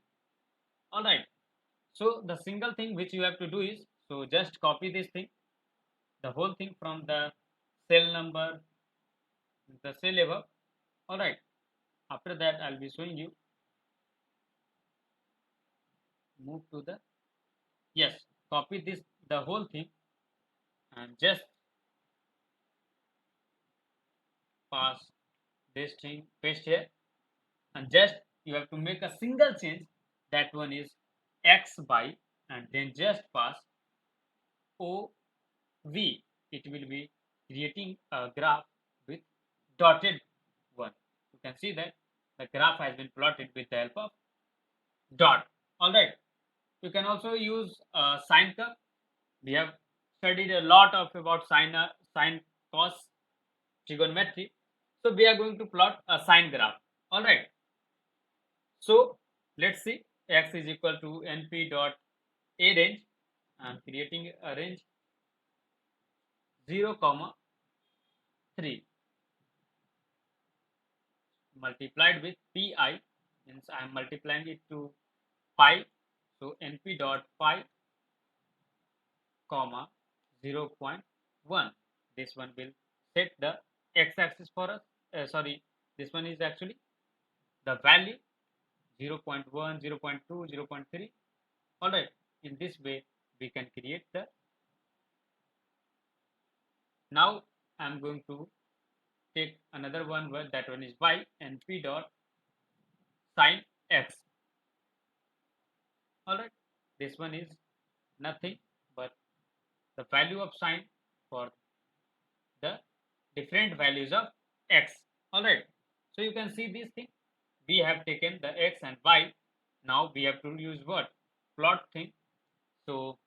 All right. So the single thing which you have to do is, so just copy this thing, the whole thing from the cell number, the cell above. All right. After that, I'll be showing you. Move to the, yes, copy this, the whole thing, and just pass this thing, paste here, and just you have to make a single change. That one is x by, and then just pass OV. It will be creating a graph with dotted one. You can see that the graph has been plotted with the help of dot. All right. You can also use sine curve. We have studied a lot of about sine cos trigonometry. So we are going to plot a sine graph. All right. So let's see, x is equal to np dot a range. I am creating a range 0, 3 multiplied with pi, means I am multiplying it to pi. So np dot pi, comma 0.1. This one will set the x-axis for us. Sorry, this one is actually the value 0.1, 0.2, 0.3. All right. In this way, we can create the. Now I am going to take another one where that one is y, and p dot sine x. All right. This one is nothing but the value of sine for the different values of x. All right. So you can see this thing. We have taken the x and y. Now we have to use what? Plot thing. So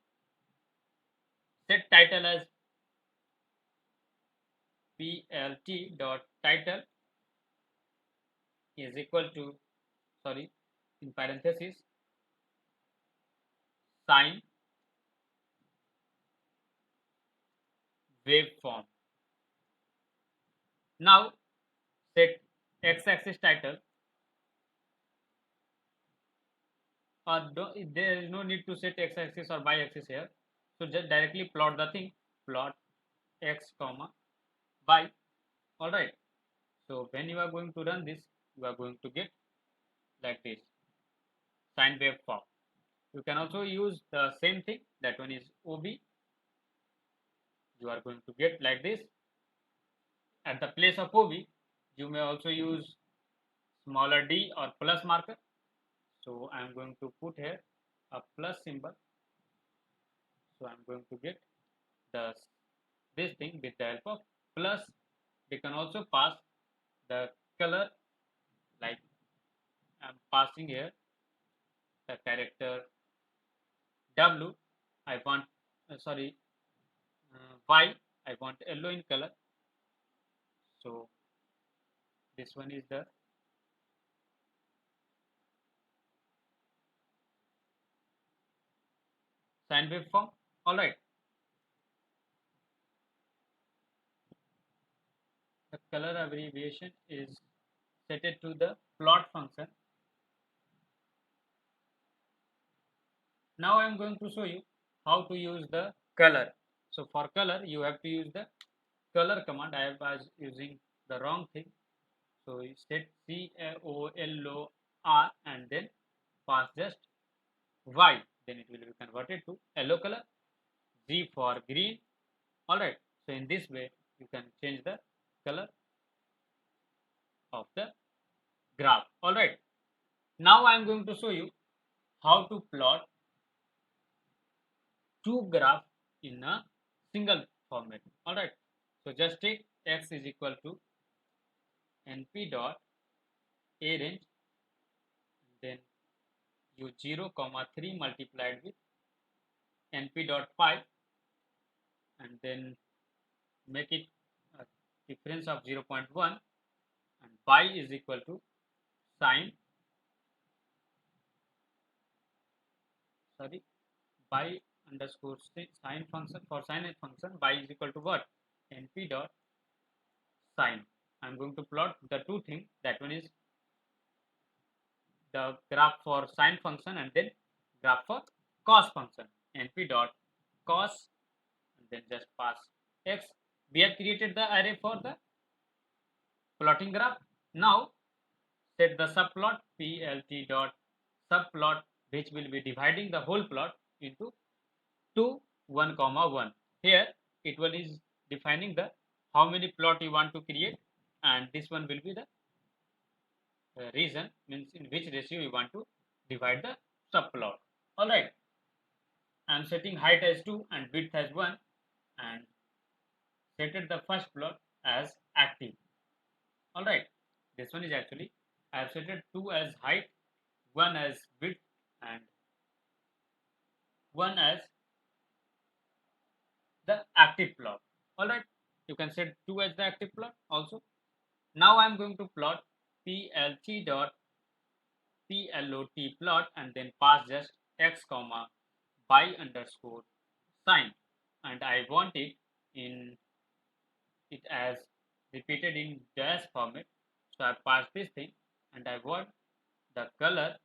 set title as plt dot title is equal to, sorry, in parenthesis, sine waveform. Now set x-axis title, or there is no need to set x-axis or y-axis here. So just directly plot the thing, plot x comma y. All right. So when you are going to run this, you are going to get like this, sine waveform. You can also use the same thing. That one is OB. You are going to get like this. At the place of OB, you may also use smaller d or plus marker. So I am going to put here a plus symbol. So I am going to get this thing with the help of plus. We can also pass the color, like I am passing here the character W. I want Y. I want yellow in color. So this one is the sine waveform. All right. The color abbreviation is set to the plot function. Now I am going to show you how to use the color. So for color, you have to use the color command. I was using the wrong thing. So you set COLOR and then pass just Y. Then it will be converted to yellow color. G for green. All right. So in this way, you can change the color of the graph. All right. Now I am going to show you how to plot two graphs in a single format. All right. So just take x is equal to np dot a range, then use 0, 3 multiplied with np dot 5, and then make it a difference of 0.1, and y is equal to sine, sorry, y underscore sine function. For sine function, y is equal to what? Np dot sine. I am going to plot the two things. That one is the graph for sine function, and then graph for cos function, np dot cos, and then just pass x. We have created the array for the plotting graph. Now set the subplot plt dot subplot, which will be dividing the whole plot into 2, 1 comma 1. Here it one is defining the how many plot you want to create, and this one will be the reason, means in which ratio you want to divide the subplot. All right, I am setting height as 2 and width as 1, and set the first plot as active. All right, this one is actually I have set 2 as height, 1 as width, and 1 as the active plot. All right, you can set 2 as the active plot also. Now I am going to plot plt dot plot plot, and then pass just x comma by underscore sign, and I want it as repeated in dash format. So I pass this thing, and I want the color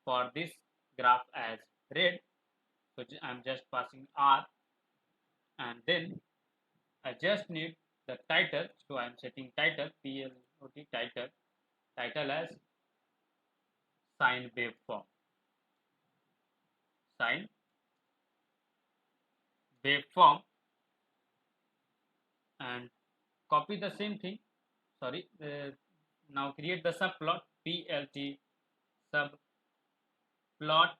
for this graph as red. So I'm just passing R, and then I just need the title. So I'm setting title plot title as sine waveform, sine waveform, and copy the same thing. Sorry, now create the subplot plt subplot,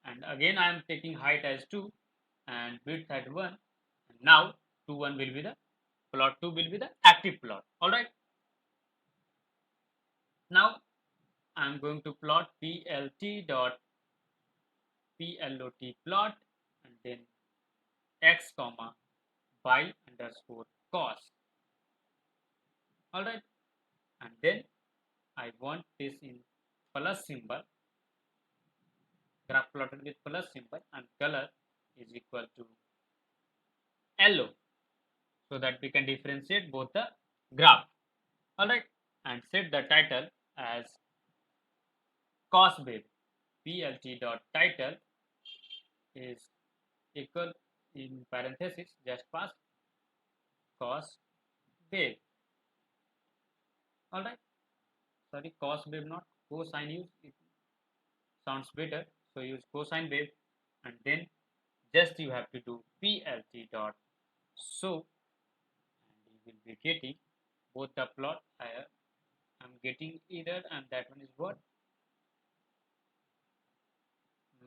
and again I am taking height as 2 and width at 1, and now 2 1 will be the plot 2 will be the active plot. All right, now I am going to plot plt dot plot plot, and then x comma by underscore cos. All right, and then I want this in plus symbol, graph plotted with plus symbol, and color is equal to yellow, so that we can differentiate both the graph. All right, and set the title as cos wave. Plt dot title is equal, in parenthesis just pass cos wave. All right, sorry, cos wave, not cosine. Use it sounds better, so use cosine wave, and then just you have to do plt dot so, and you will be getting both the plot. I'm getting either, and that one is what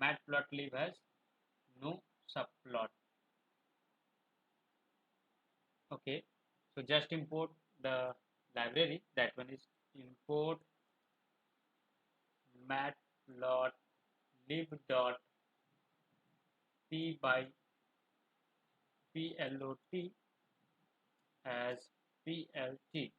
matplotlib has no subplot. Okay, so just import the library. That one is import matplotlib dot p by plot as plt.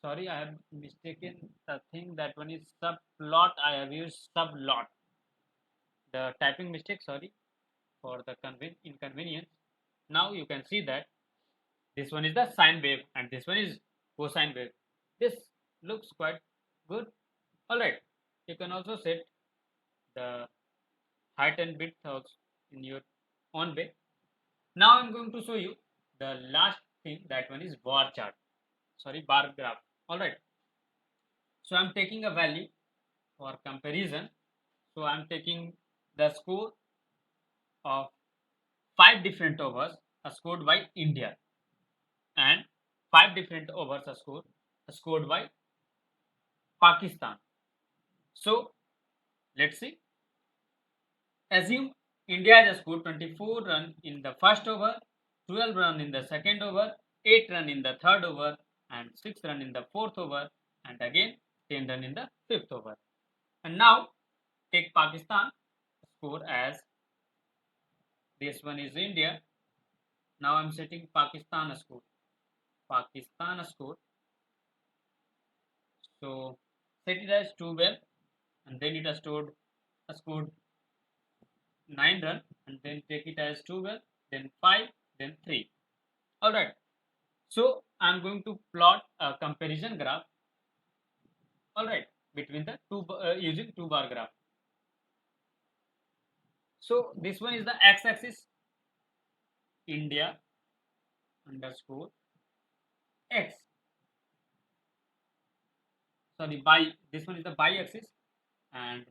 Sorry, I have mistaken the thing. That one is subplot. I have used sublot. The typing mistake. Sorry for the inconvenience. Now you can see that this one is the sine wave and this one is cosine wave. This looks quite good. All right, you can also set the height and width also in your own way. Now I'm going to show you the last thing. That one is bar chart. Sorry, bar graph. All right. So I'm taking a value for comparison. So I'm taking the score of 5 different overs scored by India, and 5 different overs scored by Pakistan. So let's see. Assume India has scored 24 runs in the first over, 12 runs in the second over, 8 runs in the third over, and 6 runs in the fourth over, and again 10 runs in the fifth over. And now take Pakistan score as this one is India. Now I'm setting Pakistan score. Pakistan score. So set it as 12, and then it has scored 9 runs, and then take it as 12, then 5, then 3. All right. So I'm going to plot a comparison graph. All right, between the using two bar graph. So this one is the x-axis, India underscore x. Sorry, by this one is the y-axis, and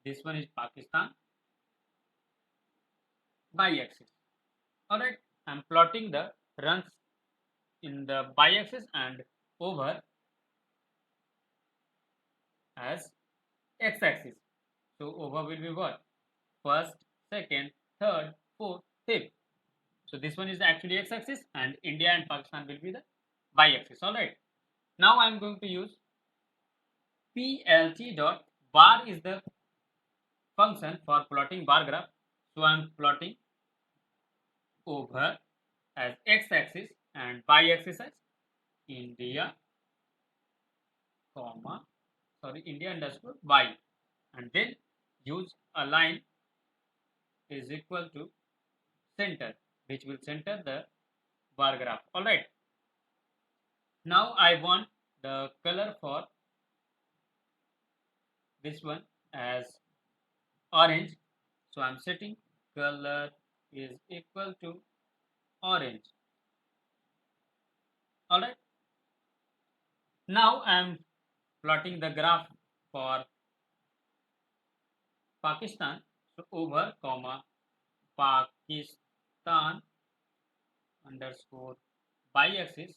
this one is Pakistan y-axis. All right, I'm plotting the runs in the y-axis and over as x-axis. So over will be what? First, second, third, fourth, fifth. So this one is actually x-axis, and India and Pakistan will be the y-axis. All right. Now I am going to use plt dot bar is the function for plotting bar graph. So I am plotting over as x-axis and y-axis as India, comma, sorry, India underscore y, and then use a line is equal to center, which will center the bar graph. All right. Now I want the color for this one as orange. So I'm setting color is equal to orange. All right. Now I'm plotting the graph for Pakistan. So over comma Pakistan underscore y-axis.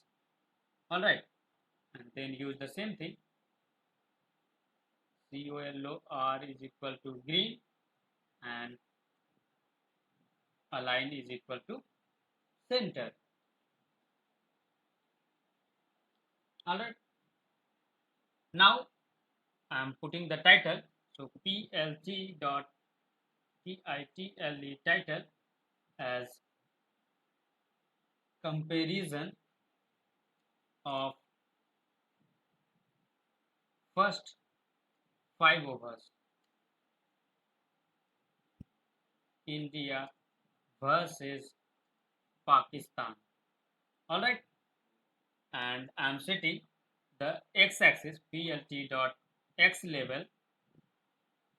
All right. And then use the same thing. COLOR is equal to green and align is equal to center. All right. Now I'm putting the title. So PLT dot TITLE title as comparison of first 5 overs, India versus Pakistan. All right, and I'm setting the x-axis plt dot x level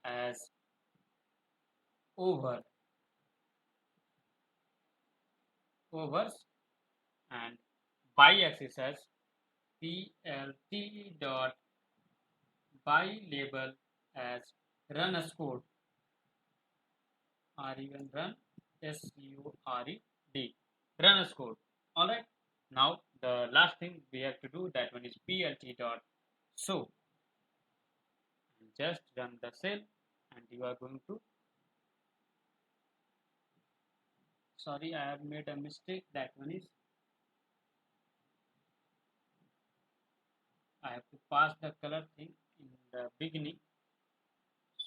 as over overs and y-axis as plt dot by label as run a score or even run SCORED run a score. All right. Now the last thing we have to do, that one is plt dot show. Just run the cell and you are going to, sorry, I have made a mistake. That one is, I have to pass the color thing in the beginning.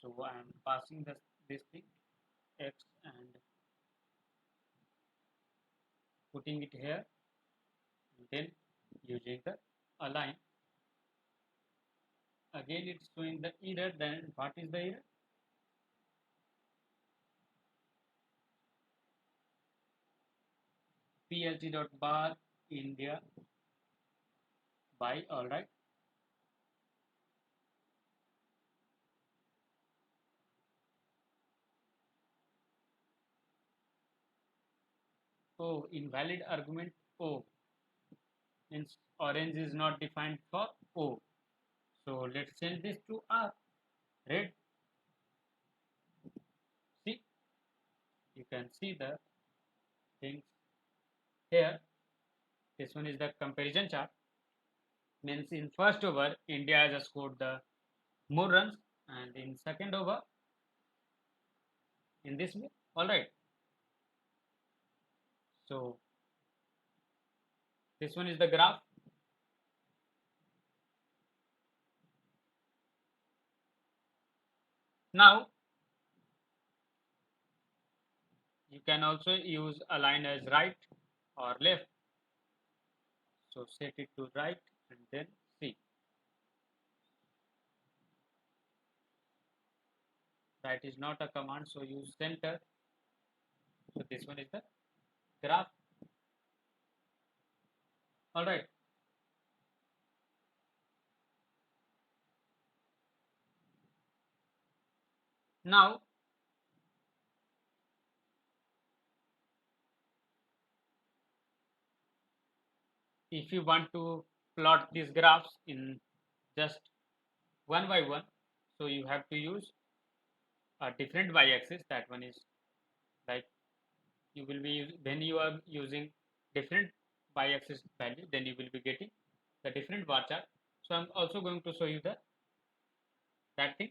So I am passing this thing X and putting it here, and then using the align. Again it's showing the error. Then what is the error? PLT dot bar India by. All right. Oh, invalid argument O, means orange is not defined for O. So let's change this to R, red. See, you can see the things here. This one is the comparison chart. Means in first over, India has scored the more runs, and in second over, in this way. All right. So this one is the graph. Now you can also use align as right or left. So set it to right and then see. Right is not a command, so use center. So this one is the graph. All right. Now, if you want to plot these graphs in just one by one, so you have to use a different y-axis. That one is like you will be when you are using different y-axis value, then you will be getting the different bar chart. So I'm also going to show you that thing.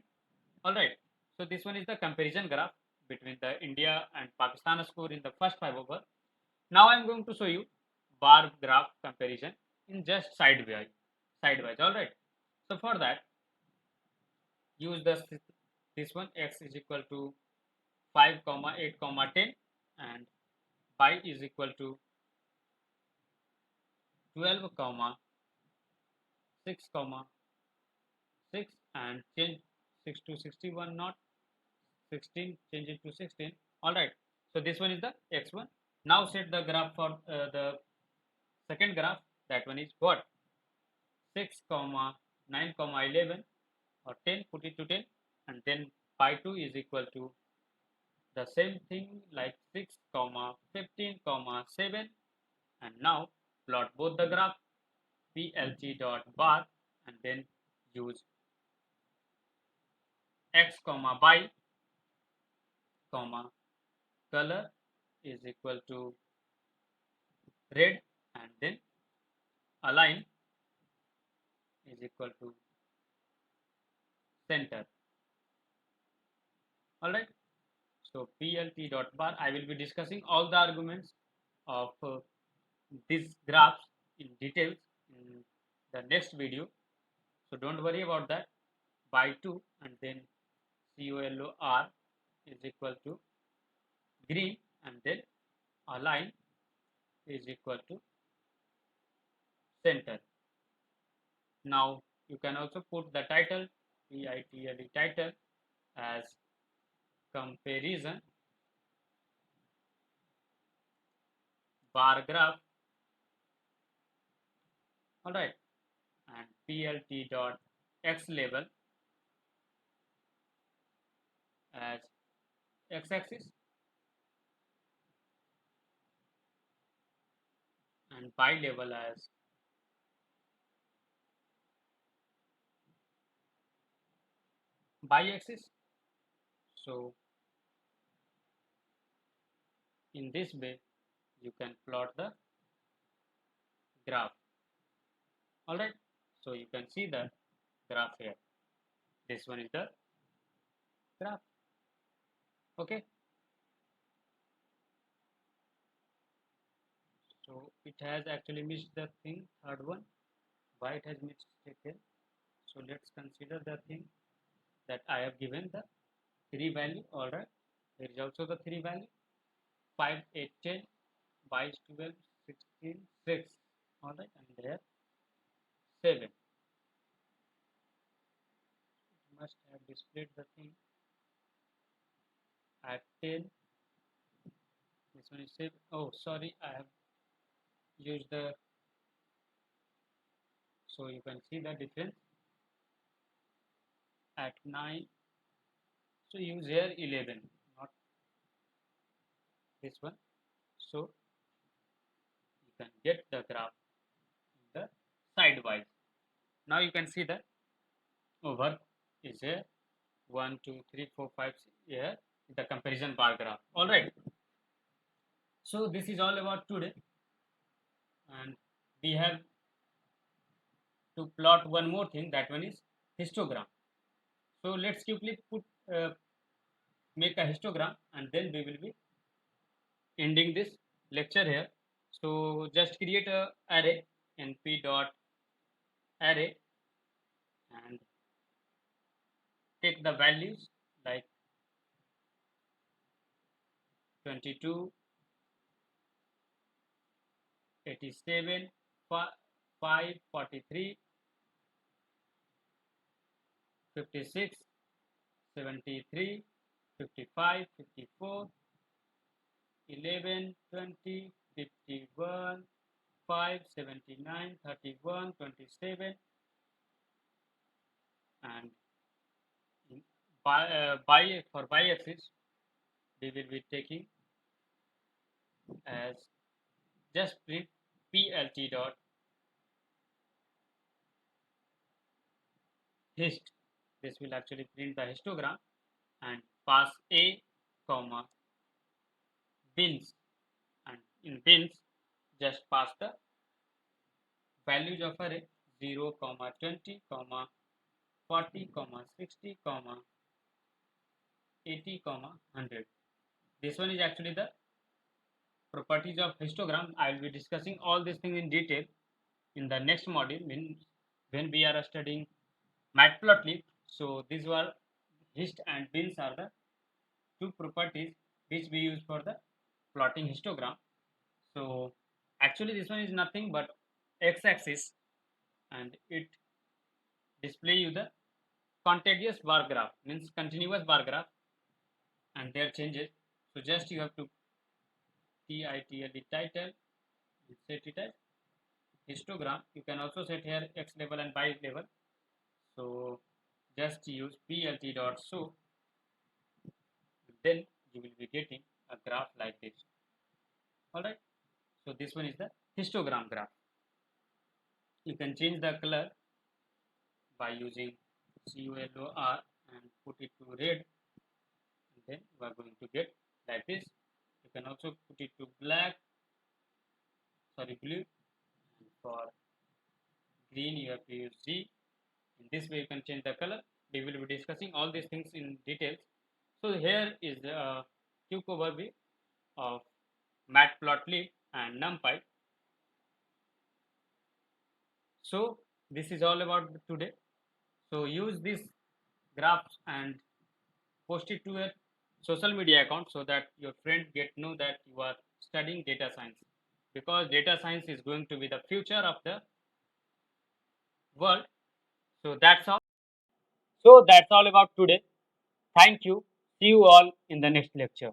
All right. So this one is the comparison graph between the India and Pakistan score in the first 5 over. Now I'm going to show you bar graph comparison in just sidewise. All right. So for that, use this one, x is equal to 5 comma 8 comma 10, and y is equal to 12 comma 6 comma 6, and change 6 to 61, not 16, change it to 16. All right. So this one is the x1. Now set the graph for the second graph. That one is what? 6 comma 9 comma 11, or 10, put it to 10, and then pi 2 is equal to the same thing like 6 comma 15 comma 7. And now plot both the graph, plt dot bar, and then use x comma y comma color is equal to red, and then align is equal to center. All right. So plt dot bar, I will be discussing all the arguments of these graphs in details in the next video. So don't worry about that. By 2, and then color is equal to green, and then align is equal to center. Now you can also put the title, title title, as comparison bar graph. All right. And plt dot x label as x-axis, and y label as y-axis. So in this way you can plot the graph. All right. So you can see the graph here. This one is the graph. Okay. So it has actually missed the thing, third one. Why it has missed it here? So let's consider the thing that I have given the 3 value. All right. There is also the 3 value, 5, 8, 10, y is 12, 16, 6. All right. And there 7. It must have displayed the thing at 10. This one is 7. Oh, sorry. I have used the, so you can see the difference at 9. So use here 11, not this one. So you can get the graph in the sidewise. Now you can see that over is here 1, 2, 3, 4, 5. Here is the comparison bar graph. All right. So this is all about today, and we have to plot one more thing. That one is histogram. So let's quickly make a histogram, and then we will be ending this lecture here. So just create a array, np dot array, and take the values like 22, 87, 5, 43, 56, 73, 55, 54, 11, 20, 51, 5, 79, 31, 27, and in for y-axis we will be taking as just print plt dot hist. This will actually print the histogram and pass a comma bins, and in bins just pass the values of array 0, 20, 40, 60, 80, 100. This one is actually the properties of histogram. I will be discussing all these things in detail in the next module when we are studying matplotlib. So these were hist and bins are the two properties which we use for the plotting histogram. So actually this one is nothing but x-axis, and it display you the contiguous bar graph, means continuous bar graph, and their changes. So just you have to title and set it as histogram. You can also set here x level and y level. So just use plt dot show, then you will be getting a graph like this. All right. So this one is the histogram graph. You can change the color by using COLOR and put it to red, and then we are going to get like this. You can also put it to blue, and for green you have to use G. In this way you can change the color. We will be discussing all these things in details. So here is a quick overview of matplotlib and NumPy. So this is all about today. So use these graphs and post it to a social media account so that your friend get know that you are studying data science, because data science is going to be the future of the world. So that's all. So that's all about today. Thank you. See you all in the next lecture.